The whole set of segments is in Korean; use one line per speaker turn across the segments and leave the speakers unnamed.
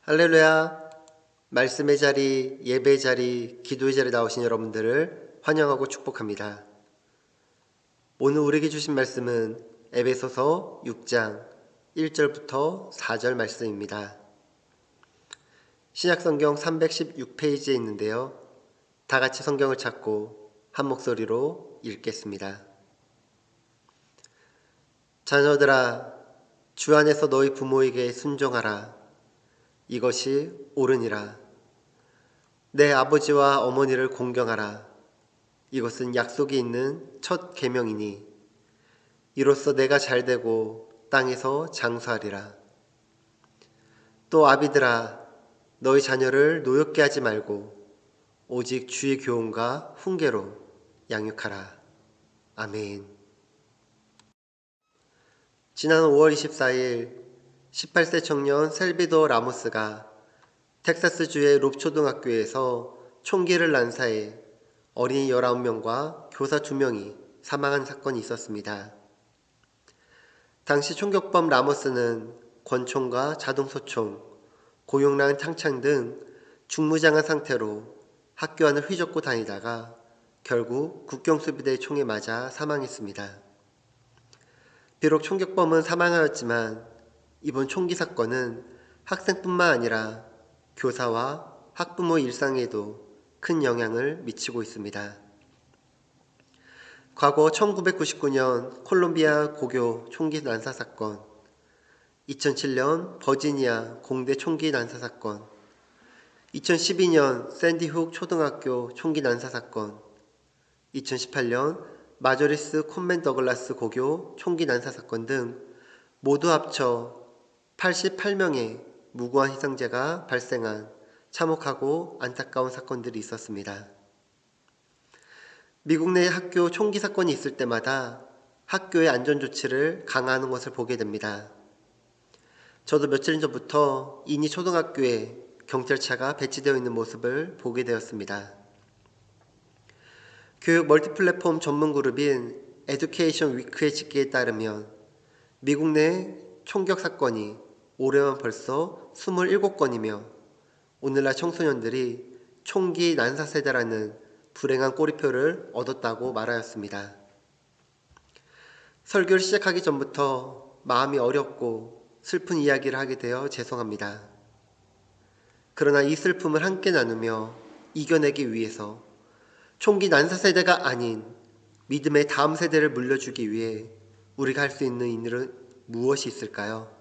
할렐루야. 말씀의 자리, 예배의 자리, 기도의 자리에 나오신 여러분들을 환영하고 축복합니다. 오늘 우리에게 주신 말씀은 에베소서 6장 1절부터 4절 말씀입니다. 신약성경 316페이지에 있는데요. 다 같이 성경을 찾고 한 목소리로 읽겠습니다. 자녀들아, 주 안에서 너희 부모에게 순종하라. 이것이 옳으니라. 내 아버지와 어머니를 공경하라. 이것은 약속이 있는 첫 계명이니 이로써 내가 잘되고 땅에서 장수하리라. 또 아비들아, 너희 자녀를 노엽게 하지 말고 오직 주의 교훈과 훈계로 양육하라. 아멘. 지난 5월 24일 18세 청년 셀비도 라모스가 텍사스주의 롭 초등학교에서 총기를 난사해 어린이 19명과 교사 2명이 사망한 사건이 있었습니다. 당시 총격범 라모스는 권총과 자동소총, 고용량 창창 등 중무장한 상태로 학교 안을 휘젓고 다니다가 결국 국경수비대의 총에 맞아 사망했습니다. 비록 총격범은 사망하였지만 이번 총기 사건은 학생뿐만 아니라 교사와 학부모 일상에도 큰 영향을 미치고 있습니다. 과거 1999년 콜롬비아 고교 총기 난사 사건, 2007년 버지니아 공대 총기 난사 사건, 2012년 샌디훅 초등학교 총기 난사 사건, 2018년 마조리스 콘맨 더글라스 고교 총기 난사 사건 등 모두 합쳐 88명의 무고한 희생자가 발생한 참혹하고 안타까운 사건들이 있었습니다. 미국 내 학교 총기 사건이 있을 때마다 학교의 안전조치를 강화하는 것을 보게 됩니다. 저도 며칠 전부터 인이 초등학교에 경찰차가 배치되어 있는 모습을 보게 되었습니다. 교육 멀티플랫폼 전문 그룹인 에듀케이션 위크의 집계에 따르면 미국 내 총격 사건이 올해만 벌써 27건이며 오늘날 청소년들이 총기 난사 세대라는 불행한 꼬리표를 얻었다고 말하였습니다. 설교를 시작하기 전부터 마음이 어렵고 슬픈 이야기를 하게 되어 죄송합니다. 그러나 이 슬픔을 함께 나누며 이겨내기 위해서 총기 난사 세대가 아닌 믿음의 다음 세대를 물려주기 위해 우리가 할 수 있는 일은 무엇이 있을까요?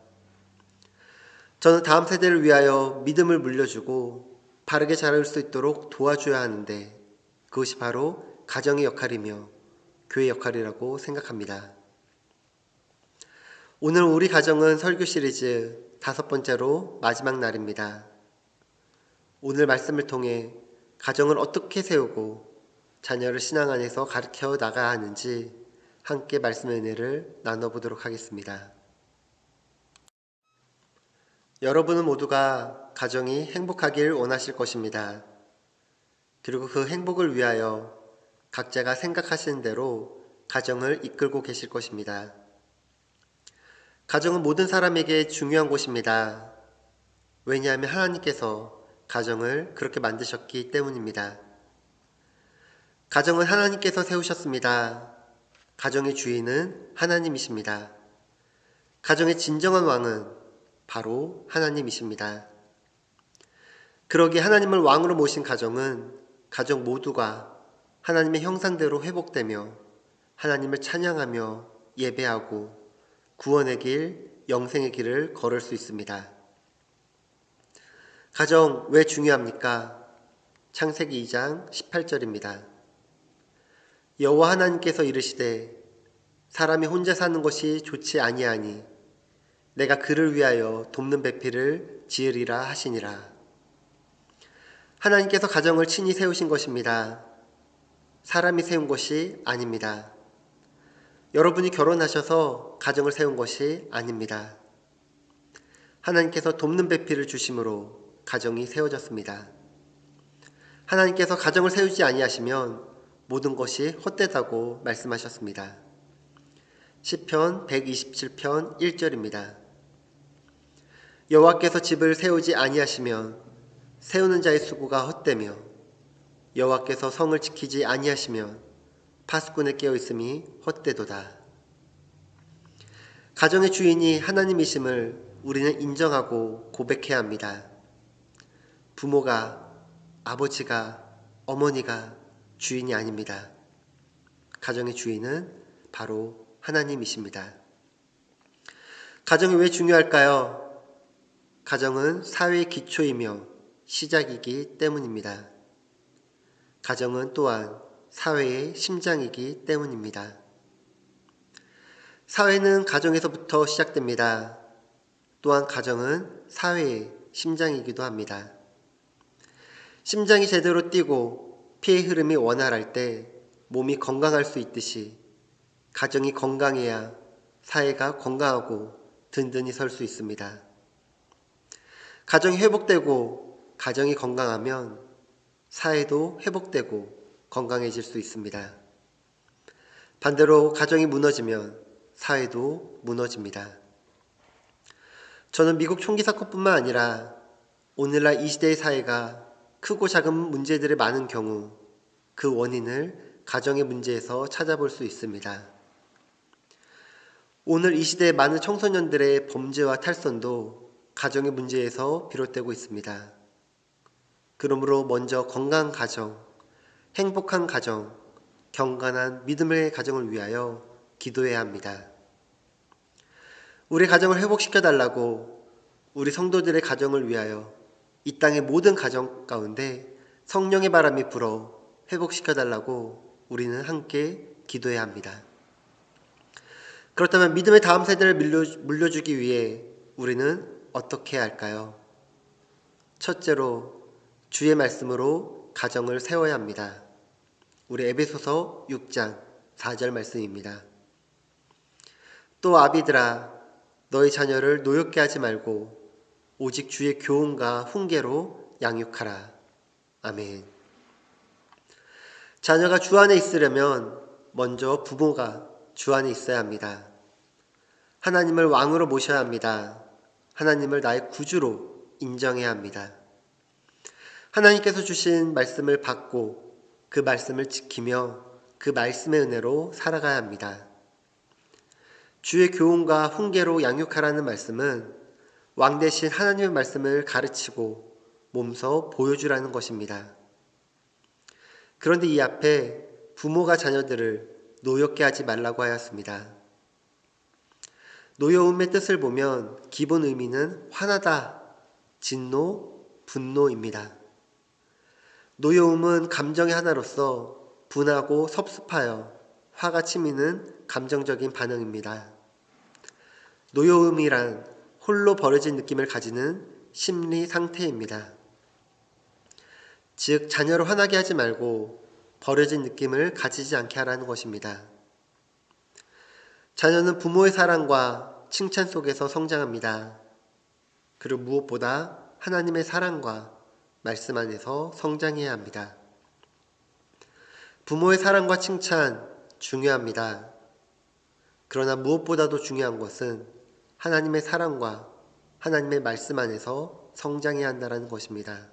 저는 다음 세대를 위하여 믿음을 물려주고 바르게 자랄 수 있도록 도와줘야 하는데 그것이 바로 가정의 역할이며 교회의 역할이라고 생각합니다. 오늘 우리 가정은 설교 시리즈 5번째로 마지막 날입니다. 오늘 말씀을 통해 가정을 어떻게 세우고 자녀를 신앙 안에서 가르쳐 나가야 하는지 함께 말씀의 은혜를 나눠보도록 하겠습니다. 여러분은 모두가 가정이 행복하길 원하실 것입니다. 그리고 그 행복을 위하여 각자가 생각하시는 대로 가정을 이끌고 계실 것입니다. 가정은 모든 사람에게 중요한 곳입니다. 왜냐하면 하나님께서 가정을 그렇게 만드셨기 때문입니다. 가정은 하나님께서 세우셨습니다. 가정의 주인은 하나님이십니다. 가정의 진정한 왕은 바로 하나님이십니다. 그러기에 하나님을 왕으로 모신 가정은 가족 모두가 하나님의 형상대로 회복되며 하나님을 찬양하며 예배하고 구원의 길, 영생의 길을 걸을 수 있습니다. 가정 왜 중요합니까? 창세기 2장 18절입니다. 여호와 하나님께서 이르시되 사람이 혼자 사는 것이 좋지 아니하니 내가 그를 위하여 돕는 배필을 지으리라 하시니라. 하나님께서 가정을 친히 세우신 것입니다. 사람이 세운 것이 아닙니다. 여러분이 결혼하셔서 가정을 세운 것이 아닙니다. 하나님께서 돕는 배필을 주심으로 가정이 세워졌습니다. 하나님께서 가정을 세우지 아니하시면 모든 것이 헛되다고 말씀하셨습니다. 시편 127편 1절입니다. 여호와께서 집을 세우지 아니하시면 세우는 자의 수고가 헛되며 여호와께서 성을 지키지 아니하시면 파수꾼에 깨어 있음이 헛되도다. 가정의 주인이 하나님이심을 우리는 인정하고 고백해야 합니다. 부모가, 아버지가, 어머니가 주인이 아닙니다. 가정의 주인은 바로 하나님이십니다. 가정이 왜 중요할까요? 가정은 사회의 기초이며 시작이기 때문입니다. 가정은 또한 사회의 심장이기 때문입니다. 사회는 가정에서부터 시작됩니다. 또한 가정은 사회의 심장이기도 합니다. 심장이 제대로 뛰고 피의 흐름이 원활할 때 몸이 건강할 수 있듯이 가정이 건강해야 사회가 건강하고 든든히 설 수 있습니다. 가정이 회복되고 가정이 건강하면 사회도 회복되고 건강해질 수 있습니다. 반대로 가정이 무너지면 사회도 무너집니다. 저는 미국 총기 사건뿐만 아니라 오늘날 이 시대의 사회가 크고 작은 문제들이 많은 경우 그 원인을 가정의 문제에서 찾아볼 수 있습니다. 오늘 이 시대의 많은 청소년들의 범죄와 탈선도 가정의 문제에서 비롯되고 있습니다. 그러므로 먼저 건강한 가정, 행복한 가정, 경건한 믿음의 가정을 위하여 기도해야 합니다. 우리 가정을 회복시켜달라고 우리 성도들의 가정을 위하여 이 땅의 모든 가정 가운데 성령의 바람이 불어 회복시켜달라고 우리는 함께 기도해야 합니다. 그렇다면 믿음의 다음 세대를 물려주기 위해 우리는 어떻게 해야 할까요? 첫째로 주의 말씀으로 가정을 세워야 합니다. 우리 에베소서 6장 4절 말씀입니다. 또 아비들아 너희 자녀를 노엽게 하지 말고 오직 주의 교훈과 훈계로 양육하라. 아멘. 자녀가 주 안에 있으려면 먼저 부모가 주 안에 있어야 합니다. 하나님을 왕으로 모셔야 합니다. 하나님을 나의 구주로 인정해야 합니다. 하나님께서 주신 말씀을 받고 그 말씀을 지키며 그 말씀의 은혜로 살아가야 합니다. 주의 교훈과 훈계로 양육하라는 말씀은 왕 대신 하나님의 말씀을 가르치고 몸소 보여주라는 것입니다. 그런데 이 앞에 부모가 자녀들을 노엽게 하지 말라고 하였습니다. 노여움의 뜻을 보면 기본 의미는 화나다, 진노, 분노입니다. 노여움은 감정의 하나로서 분하고 섭섭하여 화가 치미는 감정적인 반응입니다. 노여움이란 홀로 버려진 느낌을 가지는 심리 상태입니다. 즉 자녀를 화나게 하지 말고 버려진 느낌을 가지지 않게 하라는 것입니다. 자녀는 부모의 사랑과 칭찬 속에서 성장합니다. 그리고 무엇보다 하나님의 사랑과 말씀 안에서 성장해야 합니다. 부모의 사랑과 칭찬 중요합니다. 그러나 무엇보다도 중요한 것은 하나님의 사랑과 하나님의 말씀 안에서 성장해야 한다는 것입니다.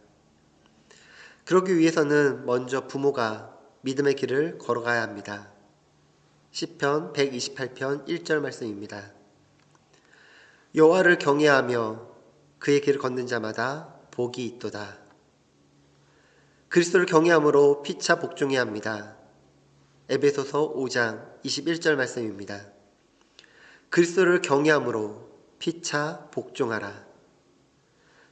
그러기 위해서는 먼저 부모가 믿음의 길을 걸어가야 합니다. 시편 128편 1절 말씀입니다. 여호와를 경외하며 그의 길을 걷는 자마다 복이 있도다. 그리스도를 경외함으로 피차 복종해야 합니다. 에베소서 5장 21절 말씀입니다. 그리스도를 경외함으로 피차 복종하라.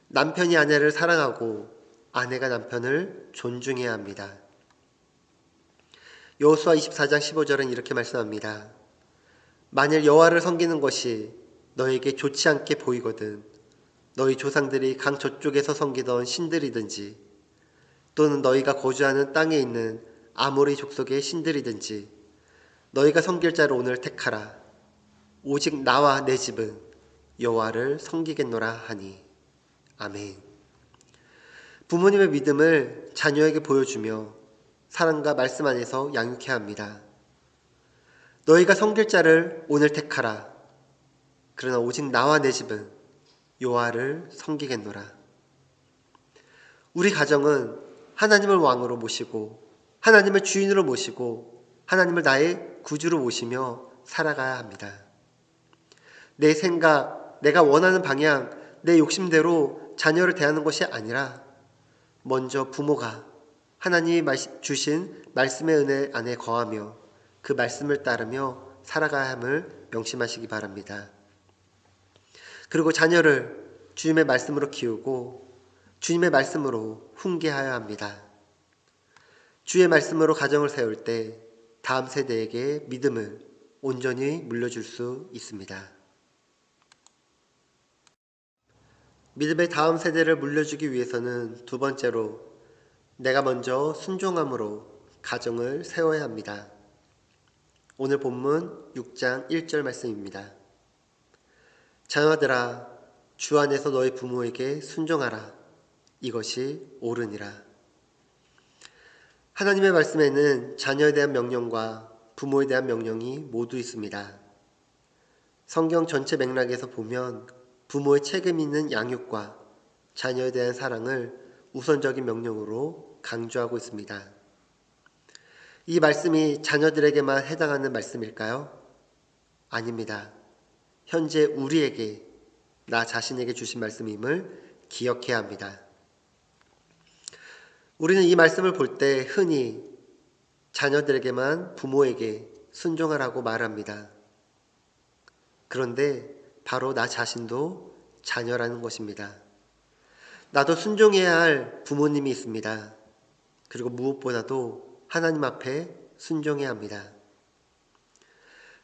남편이 아내를 사랑하고 아내가 남편을 존중해야 합니다. 여호수아 24장 15절은 이렇게 말씀합니다. 만일 여호와를 섬기는 것이 너에게 좋지 않게 보이거든 너희 조상들이 강 저쪽에서 섬기던 신들이든지 또는 너희가 거주하는 땅에 있는 아모리 족속의 신들이든지 너희가 섬길 자를 오늘 택하라. 오직 나와 내 집은 여호와를 섬기겠노라 하니. 아멘. 부모님의 믿음을 자녀에게 보여주며 사랑과 말씀 안에서 양육해야 합니다. 너희가 섬길 자를 오늘 택하라. 그러나 오직 나와 내 집은 여호와를 섬기겠노라. 우리 가정은 하나님을 왕으로 모시고 하나님을 주인으로 모시고 하나님을 나의 구주로 모시며 살아가야 합니다. 내 생각, 내가 원하는 방향, 내 욕심대로 자녀를 대하는 것이 아니라 먼저 부모가 하나님이 주신 말씀의 은혜 안에 거하며 그 말씀을 따르며 살아가야 함을 명심하시기 바랍니다. 그리고 자녀를 주님의 말씀으로 키우고 주님의 말씀으로 훈계하여야 합니다. 주의 말씀으로 가정을 세울 때 다음 세대에게 믿음을 온전히 물려줄 수 있습니다. 믿음의 다음 세대를 물려주기 위해서는 두 번째로 내가 먼저 순종함으로 가정을 세워야 합니다. 오늘 본문 6장 1절 말씀입니다. 자녀들아, 주 안에서 너희 부모에게 순종하라. 이것이 옳으니라. 하나님의 말씀에는 자녀에 대한 명령과 부모에 대한 명령이 모두 있습니다. 성경 전체 맥락에서 보면 부모의 책임 있는 양육과 자녀에 대한 사랑을 우선적인 명령으로 강조하고 있습니다. 이 말씀이 자녀들에게만 해당하는 말씀일까요? 아닙니다. 현재 우리에게, 나 자신에게 주신 말씀임을 기억해야 합니다. 우리는 이 말씀을 볼 때 흔히 자녀들에게만 부모에게 순종하라고 말합니다. 그런데 바로 나 자신도 자녀라는 것입니다. 나도 순종해야 할 부모님이 있습니다. 그리고 무엇보다도 하나님 앞에 순종해야 합니다.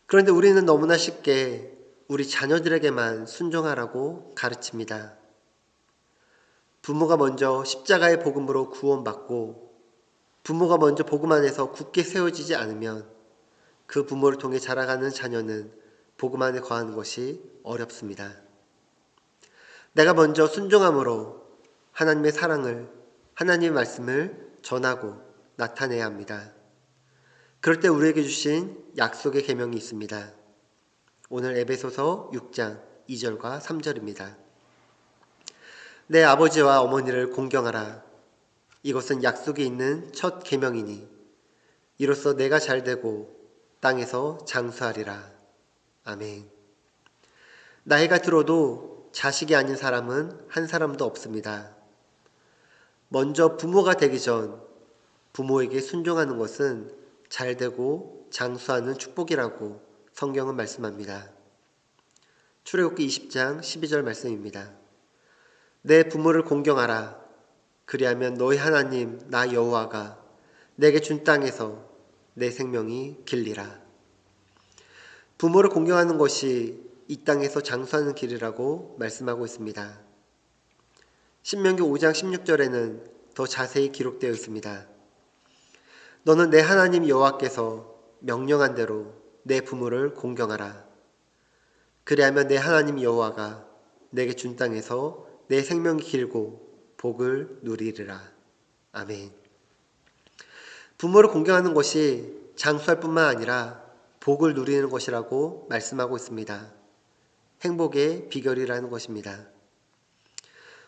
그런데 우리는 너무나 쉽게 우리 자녀들에게만 순종하라고 가르칩니다. 부모가 먼저 십자가의 복음으로 구원받고 부모가 먼저 복음 안에서 굳게 세워지지 않으면 그 부모를 통해 자라가는 자녀는 복음 안에 거하는 것이 어렵습니다. 내가 먼저 순종함으로 하나님의 사랑을, 하나님의 말씀을 전하고 나타내야 합니다. 그럴 때 우리에게 주신 약속의 계명이 있습니다. 오늘 에베소서 6장 2절과 3절입니다. 내 아버지와 어머니를 공경하라. 이것은 약속이 있는 첫 계명이니 이로써 내가 잘되고 땅에서 장수하리라. 아멘. 나이가 들어도 자식이 아닌 사람은 한 사람도 없습니다. 먼저 부모가 되기 전 부모에게 순종하는 것은 잘되고 장수하는 축복이라고 성경은 말씀합니다. 출애굽기 20장 12절 말씀입니다. 내 부모를 공경하라. 그리하면 너희 하나님 나 여호와가 내게 준 땅에서 내 생명이 길리라. 부모를 공경하는 것이 이 땅에서 장수하는 길이라고 말씀하고 있습니다. 신명기 5장 16절에는 더 자세히 기록되어 있습니다. 너는 내 하나님 여호와께서 명령한 대로 내 부모를 공경하라. 그리하면 내 하나님 여호와가 내게 준 땅에서 내 생명이 길고 복을 누리리라. 아멘. 부모를 공경하는 것이 장수할 뿐만 아니라 복을 누리는 것이라고 말씀하고 있습니다. 행복의 비결이라는 것입니다.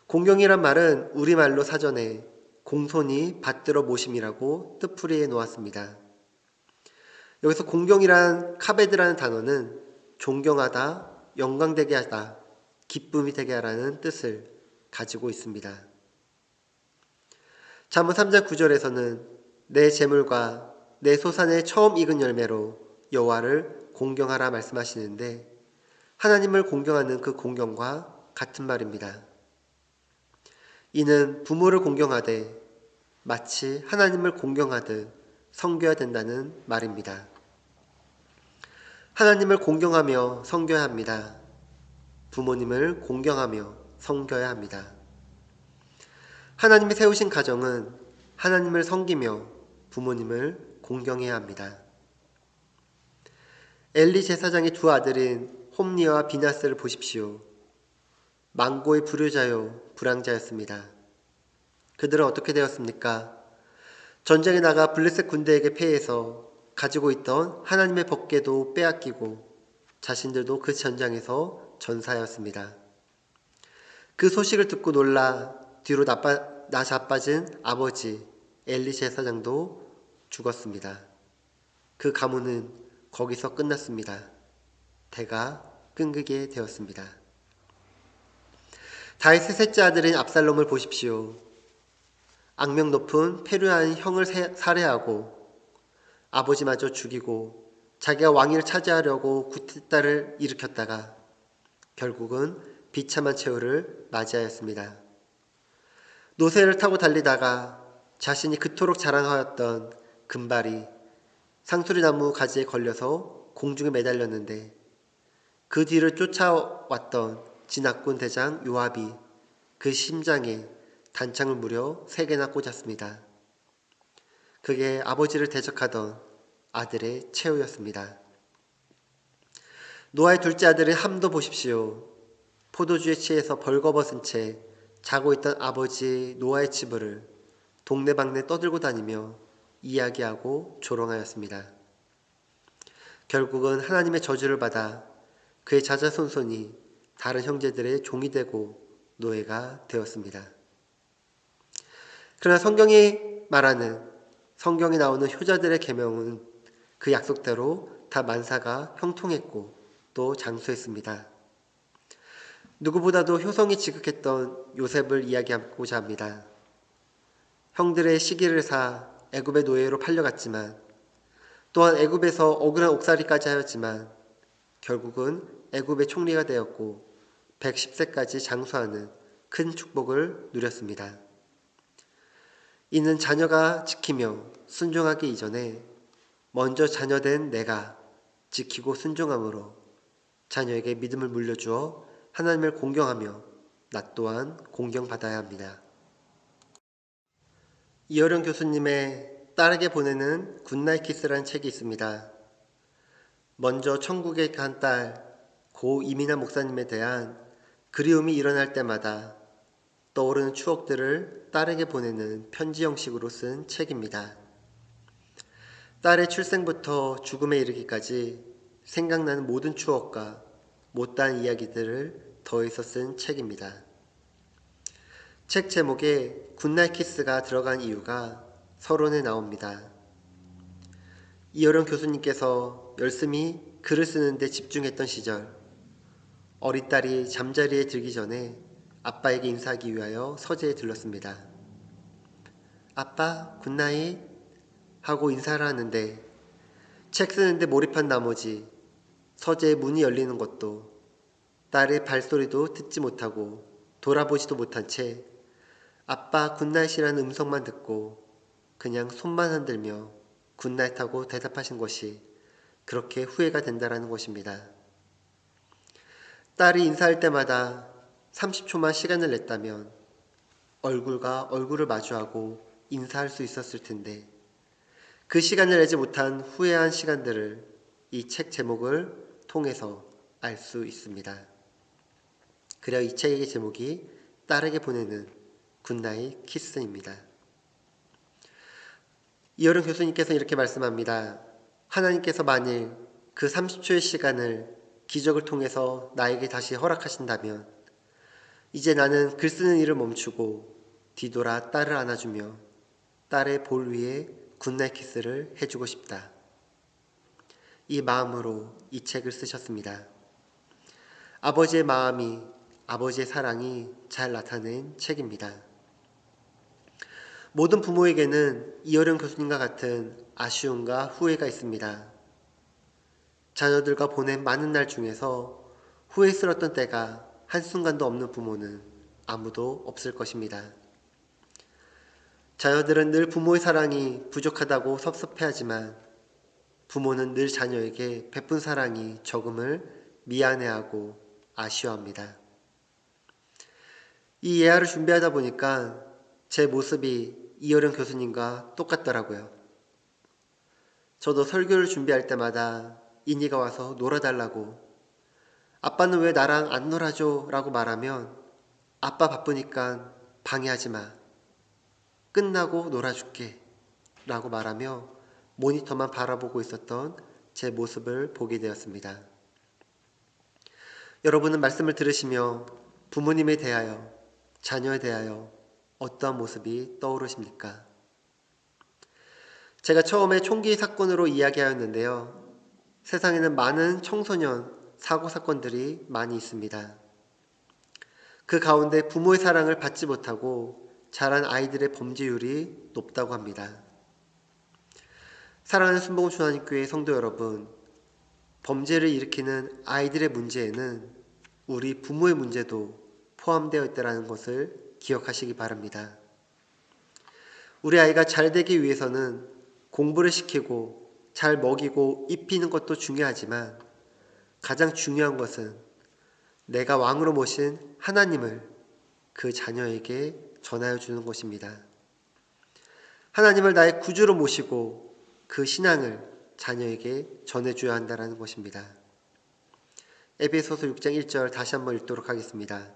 공경이란 말은 우리말로 사전에 공손히 받들어 모심이라고 뜻풀이해 놓았습니다. 여기서 공경이란 카베드라는 단어는 존경하다, 영광되게 하다, 기쁨이 되게 하라는 뜻을 가지고 있습니다. 잠언 3장 9절에서는 내 재물과 내 소산의 처음 익은 열매로 여호와를 공경하라 말씀하시는데 하나님을 공경하는 그 공경과 같은 말입니다. 이는 부모를 공경하되 마치 하나님을 공경하듯 섬겨야 된다는 말입니다. 하나님을 공경하며 섬겨야 합니다. 부모님을 공경하며 섬겨야 합니다. 하나님이 세우신 가정은 하나님을 섬기며 부모님을 공경해야 합니다. 엘리 제사장의 두 아들인 홈니와 비나스를 보십시오. 망고의 불효자요 불황자였습니다. 그들은 어떻게 되었습니까? 전쟁에 나가 블레셋 군대에게 패해서 가지고 있던 하나님의 법궤도 빼앗기고 자신들도 그 전장에서 전사하였습니다. 그 소식을 듣고 놀라 뒤로 나자빠진 아버지 엘리 제사장도 죽었습니다. 그 가문은 거기서 끝났습니다. 대가 끊기게 되었습니다. 다윗의 셋째 아들인 압살롬을 보십시오. 악명 높은 페루한 형을 살해하고 아버지마저 죽이고 자기가 왕위를 차지하려고 쿠데타를 일으켰다가 결국은 비참한 최후를 맞이하였습니다. 노새를 타고 달리다가 자신이 그토록 자랑하였던 금발이 상수리나무 가지에 걸려서 공중에 매달렸는데 그 뒤를 쫓아왔던 진압군 대장 요압이 그 심장에 단창을 무려 3개나 꽂았습니다. 그게 아버지를 대적하던 아들의 최후였습니다. 노아의 둘째 아들인 함도 보십시오. 포도주에 취해서 벌거벗은 채 자고 있던 아버지 노아의 치부를 동네방네 떠들고 다니며 이야기하고 조롱하였습니다. 결국은 하나님의 저주를 받아 그의 자자손손이 다른 형제들의 종이 되고 노예가 되었습니다. 그러나 성경에 나오는 효자들의 계명은 그 약속대로 다 만사가 형통했고 또 장수했습니다. 누구보다도 효성이 지극했던 요셉을 이야기하고자 합니다. 형들의 시기를 사 애굽의 노예로 팔려갔지만 또한 애굽에서 억울한 옥살이까지 하였지만 결국은 애굽의 총리가 되었고 110세까지 장수하는 큰 축복을 누렸습니다. 이는 자녀가 지키며 순종하기 이전에 먼저 자녀된 내가 지키고 순종함으로 자녀에게 믿음을 물려주어 하나님을 공경하며 나 또한 공경받아야 합니다. 이어령 교수님의 딸에게 보내는 굿나잇 키스라는 책이 있습니다. 먼저 천국에 간 딸 고 이민아 목사님에 대한 그리움이 일어날 때마다 떠오르는 추억들을 딸에게 보내는 편지 형식으로 쓴 책입니다. 딸의 출생부터 죽음에 이르기까지 생각나는 모든 추억과 못다한 이야기들을 더해서 쓴 책입니다. 책 제목에 굿나잇 키스가 들어간 이유가 서론에 나옵니다. 이어령 교수님께서 열심히 글을 쓰는데 집중했던 시절 어린 딸이 잠자리에 들기 전에 아빠에게 인사하기 위하여 서재에 들렀습니다. 아빠 굿나잇 하고 인사를 하는데 책 쓰는데 몰입한 나머지 서재의 문이 열리는 것도 딸의 발소리도 듣지 못하고 돌아보지도 못한 채 아빠 굿나잇이라는 음성만 듣고 그냥 손만 흔들며 굿나잇 하고 대답하신 것이 그렇게 후회가 된다라는 것입니다. 딸이 인사할 때마다 30초만 시간을 냈다면 얼굴과 얼굴을 마주하고 인사할 수 있었을 텐데 그 시간을 내지 못한 후회한 시간들을 이 책 제목을 통해서 알 수 있습니다. 그래야 이 책의 제목이 딸에게 보내는 굿나잇 키스입니다. 이어른 교수님께서 이렇게 말씀합니다. 하나님께서 만일 그 30초의 시간을 기적을 통해서 나에게 다시 허락하신다면 이제 나는 글 쓰는 일을 멈추고 뒤돌아 딸을 안아주며 딸의 볼 위에 굿나잇 키스를 해주고 싶다. 이 마음으로 이 책을 쓰셨습니다. 아버지의 마음이, 아버지의 사랑이 잘 나타낸 책입니다. 모든 부모에게는 이어령 교수님과 같은 아쉬움과 후회가 있습니다. 자녀들과 보낸 많은 날 중에서 후회스러웠던 때가 한순간도 없는 부모는 아무도 없을 것입니다. 자녀들은 늘 부모의 사랑이 부족하다고 섭섭해하지만 부모는 늘 자녀에게 베푼 사랑이 적음을 미안해하고 아쉬워합니다. 이 예화를 준비하다 보니까 제 모습이 이어령 교수님과 똑같더라고요. 저도 설교를 준비할 때마다 인이가 와서 놀아달라고 아빠는 왜 나랑 안 놀아줘? 라고 말하면 아빠 바쁘니까 방해하지 마. 끝나고 놀아줄게. 라고 말하며 모니터만 바라보고 있었던 제 모습을 보게 되었습니다. 여러분은 말씀을 들으시며 부모님에 대하여 자녀에 대하여 어떠한 모습이 떠오르십니까? 제가 처음에 총기 사건으로 이야기하였는데요. 세상에는 많은 청소년 사고 사건들이 많이 있습니다. 그 가운데 부모의 사랑을 받지 못하고 자란 아이들의 범죄율이 높다고 합니다. 사랑하는 순복음 주나님교회 성도 여러분, 범죄를 일으키는 아이들의 문제에는 우리 부모의 문제도 포함되어 있다는 것을 기억하시기 바랍니다. 우리 아이가 잘 되기 위해서는 공부를 시키고 잘 먹이고 입히는 것도 중요하지만 가장 중요한 것은 내가 왕으로 모신 하나님을 그 자녀에게 전하여 주는 것입니다. 하나님을 나의 구주로 모시고 그 신앙을 자녀에게 전해줘야 한다는 것입니다. 에베소서 6장 1절 다시 한번 읽도록 하겠습니다.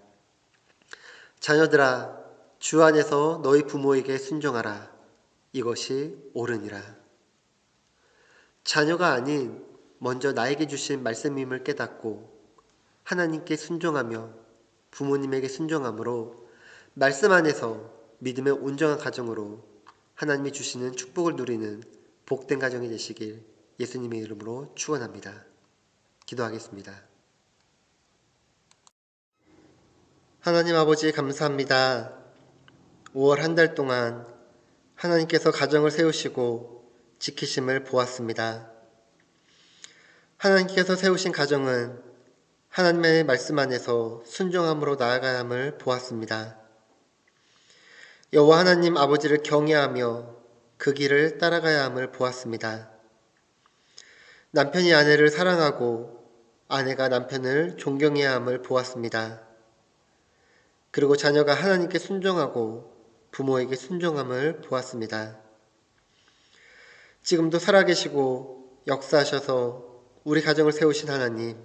자녀들아, 주 안에서 너희 부모에게 순종하라. 이것이 옳으니라. 자녀가 아닌 먼저 나에게 주신 말씀임을 깨닫고 하나님께 순종하며 부모님에게 순종함으로 말씀 안에서 믿음의 온전한 가정으로 하나님이 주시는 축복을 누리는 복된 가정이 되시길 예수님의 이름으로 축원합니다. 기도하겠습니다. 하나님 아버지 감사합니다. 5월 한 달 동안 하나님께서 가정을 세우시고 지키심을 보았습니다. 하나님께서 세우신 가정은 하나님의 말씀 안에서 순종함으로 나아가야 함을 보았습니다. 여호와 하나님 아버지를 경외하며 그 길을 따라가야 함을 보았습니다. 남편이 아내를 사랑하고 아내가 남편을 존경해야 함을 보았습니다. 그리고 자녀가 하나님께 순종하고 부모에게 순종함을 보았습니다. 지금도 살아계시고 역사하셔서 우리 가정을 세우신 하나님,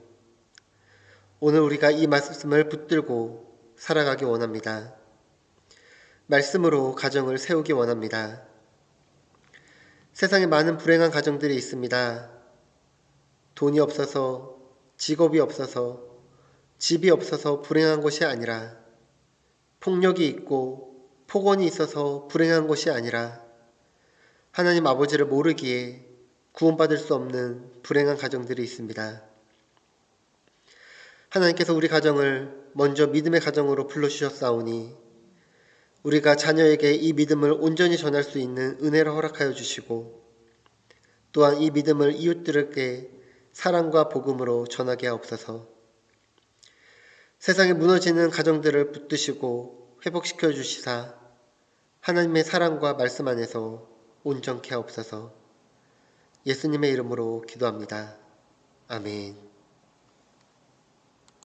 오늘 우리가 이 말씀을 붙들고 살아가기 원합니다. 말씀으로 가정을 세우기 원합니다. 세상에 많은 불행한 가정들이 있습니다. 돈이 없어서, 직업이 없어서, 집이 없어서 불행한 것이 아니라, 폭력이 있고 폭언이 있어서 불행한 것이 아니라 하나님 아버지를 모르기에 구원받을 수 없는 불행한 가정들이 있습니다. 하나님께서 우리 가정을 먼저 믿음의 가정으로 불러주셨사오니 우리가 자녀에게 이 믿음을 온전히 전할 수 있는 은혜를 허락하여 주시고 또한 이 믿음을 이웃들에게 사랑과 복음으로 전하게 하옵소서. 세상에 무너지는 가정들을 붙드시고 회복시켜 주시사 하나님의 사랑과 말씀 안에서 온전케 하옵소서. 예수님의 이름으로 기도합니다. 아멘.